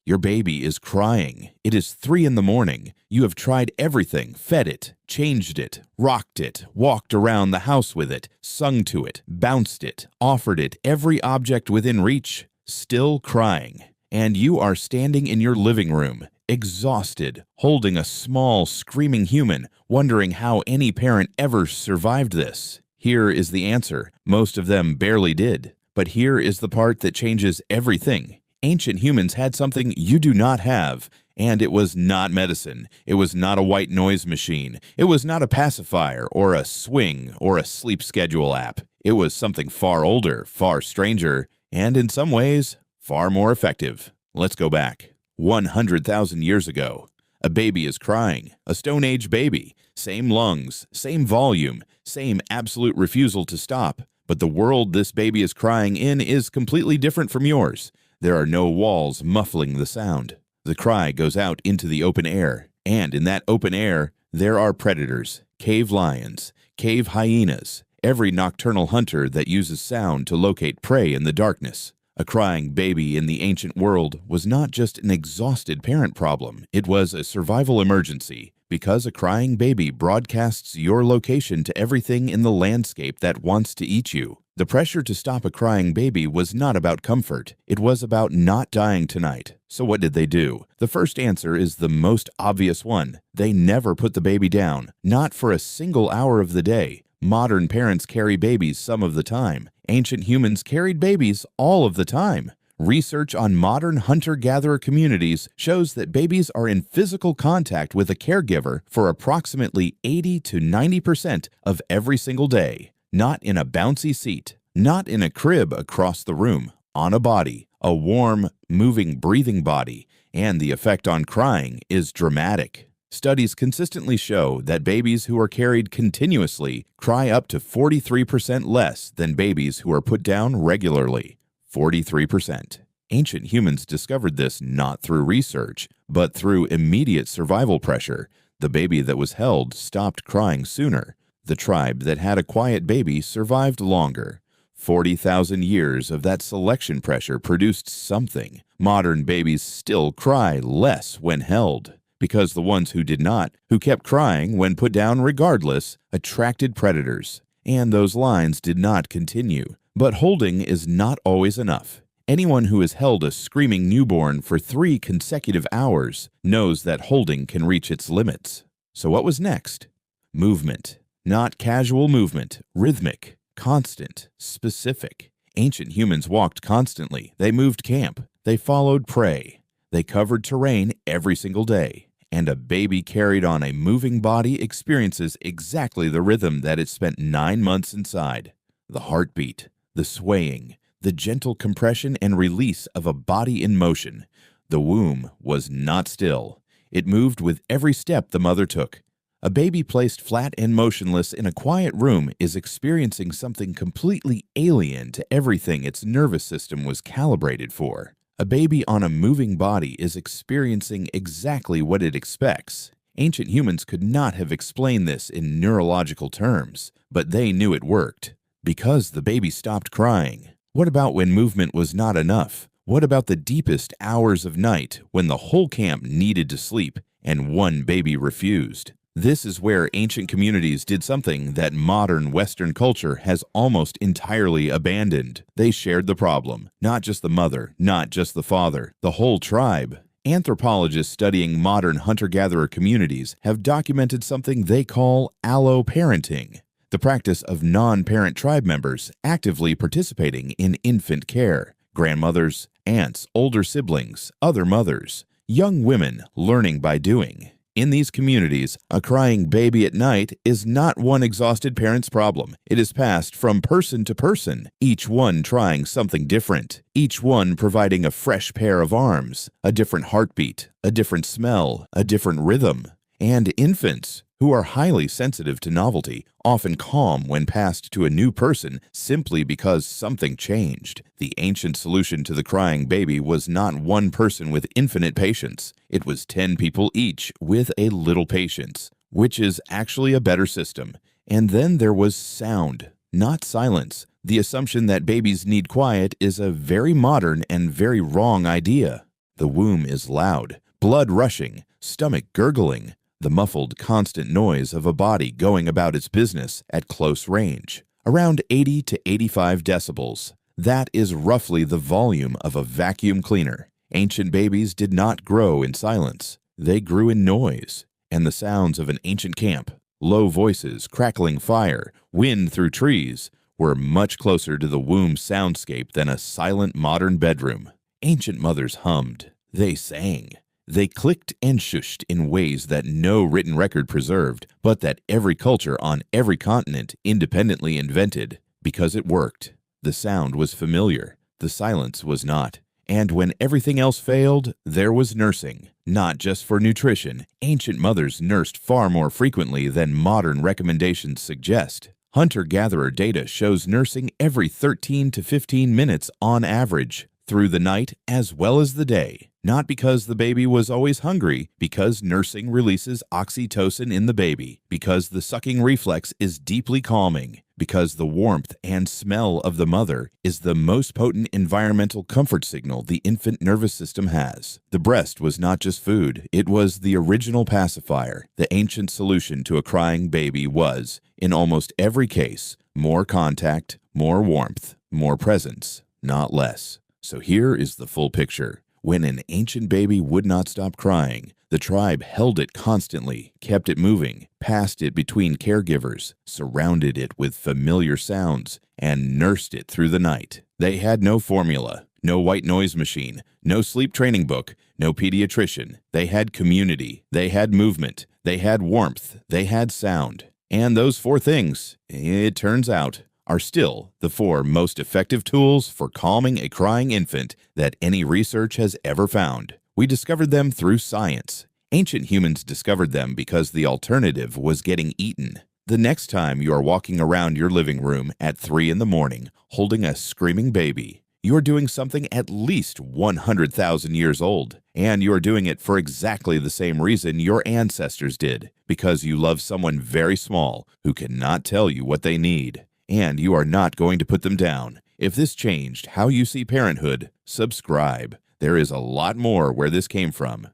Your baby is crying. It is 3 in the morning. You have tried everything, fed it, changed it, rocked it, walked around the house with it, sung to it, bounced it, offered it every object within reach, still crying. And you are standing in your living room, exhausted, holding a small, screaming human, wondering how any parent ever survived this. Here is the answer. Most of them barely did. But here is the part that changes everything. Ancient humans had something you do not have, and it was not medicine. It was not a white noise machine. It was not a pacifier or a swing or a sleep schedule app. It was something far older, far stranger, and in some ways, far more effective. Let's go back. 100,000 years ago. A baby is crying, a Stone Age baby. Same lungs, same volume, same absolute refusal to stop. But the world this baby is crying in is completely different from yours. There are no walls muffling the sound. The cry goes out into the open air, and in that open air, there are predators, cave lions, cave hyenas, every nocturnal hunter that uses sound to locate prey in the darkness. A crying baby in the ancient world was not just an exhausted parent problem, it was a survival emergency, because a crying baby broadcasts your location to everything in the landscape that wants to eat you. The pressure to stop a crying baby was not about comfort, it was about not dying tonight. So what did they do? The first answer is the most obvious one. They never put the baby down, not for a single hour of the day. Modern parents carry babies some of the time. Ancient humans carried babies all of the time. Research on modern hunter-gatherer communities shows that babies are in physical contact with a caregiver for approximately 80 to 90% of every single day. Not in a bouncy seat, not in a crib across the room, on a body, a warm, moving, breathing body, and the effect on crying is dramatic. Studies consistently show that babies who are carried continuously cry up to 43% less than babies who are put down regularly. 43%. Ancient humans discovered this not through research, but through immediate survival pressure. The baby that was held stopped crying sooner. The tribe that had a quiet baby survived longer. 40,000 years of that selection pressure produced something. Modern babies still cry less when held, because the ones who did not, who kept crying when put down regardless, attracted predators. And those lines did not continue. But holding is not always enough. Anyone who has held a screaming newborn for 3 consecutive hours knows that holding can reach its limits. So what was next? Movement. Not casual movement, rhythmic, constant, specific. Ancient humans walked constantly. They moved camp. They followed prey. They covered terrain every single day. And a baby carried on a moving body experiences exactly the rhythm that it spent 9 months inside. The heartbeat, the swaying, the gentle compression and release of a body in motion. The womb was not still. It moved with every step the mother took. A baby placed flat and motionless in a quiet room is experiencing something completely alien to everything its nervous system was calibrated for. A baby on a moving body is experiencing exactly what it expects. Ancient humans could not have explained this in neurological terms, but they knew it worked. Because the baby stopped crying. What about when movement was not enough? What about the deepest hours of night when the whole camp needed to sleep and one baby refused? This is where ancient communities did something that modern Western culture has almost entirely abandoned. They shared the problem, not just the mother, not just the father, the whole tribe. Anthropologists studying modern hunter-gatherer communities have documented something they call alloparenting, the practice of non-parent tribe members actively participating in infant care. Grandmothers, aunts, older siblings, other mothers, young women learning by doing. In these communities, a crying baby at night is not one exhausted parent's problem. It is passed from person to person, each one trying something different, each one providing a fresh pair of arms, a different heartbeat, a different smell, a different rhythm. And infants, who are highly sensitive to novelty, often calm when passed to a new person simply because something changed. The ancient solution to the crying baby was not one person with infinite patience. It was 10 people each with a little patience, which is actually a better system. And then there was sound, not silence. The assumption that babies need quiet is a very modern and very wrong idea. The womb is loud, blood rushing, stomach gurgling, the muffled constant noise of a body going about its business at close range, around 80 to 85 decibels. That is roughly the volume of a vacuum cleaner. Ancient babies did not grow in silence. They grew in noise, and the sounds of an ancient camp, low voices, crackling fire, wind through trees, were much closer to the womb's soundscape than a silent modern bedroom. Ancient mothers hummed. They sang. They clicked and shushed in ways that no written record preserved, but that every culture on every continent independently invented, because it worked. The sound was familiar. The silence was not. And when everything else failed, there was nursing. Not just for nutrition. Ancient mothers nursed far more frequently than modern recommendations suggest. Hunter-gatherer data shows nursing every 13 to 15 minutes on average, through the night as well as the day. Not because the baby was always hungry, because nursing releases oxytocin in the baby, because the sucking reflex is deeply calming, because the warmth and smell of the mother is the most potent environmental comfort signal the infant nervous system has. The breast was not just food, it was the original pacifier. The ancient solution to a crying baby was, in almost every case, more contact, more warmth, more presence, not less. So here is the full picture. When an ancient baby would not stop crying, the tribe held it constantly, kept it moving, passed it between caregivers, surrounded it with familiar sounds, and nursed it through the night. They had no formula, no white noise machine, no sleep training book, no pediatrician. They had community, they had movement, they had warmth, they had sound. And those four things, it turns out, are still the four most effective tools for calming a crying infant that any research has ever found. We discovered them through science. Ancient humans discovered them because the alternative was getting eaten. The next time you are walking around your living room at 3 in the morning holding a screaming baby, you are doing something at least 100,000 years old. And you are doing it for exactly the same reason your ancestors did, because you love someone very small who cannot tell you what they need. And you are not going to put them down. If this changed how you see parenthood, subscribe. There is a lot more where this came from.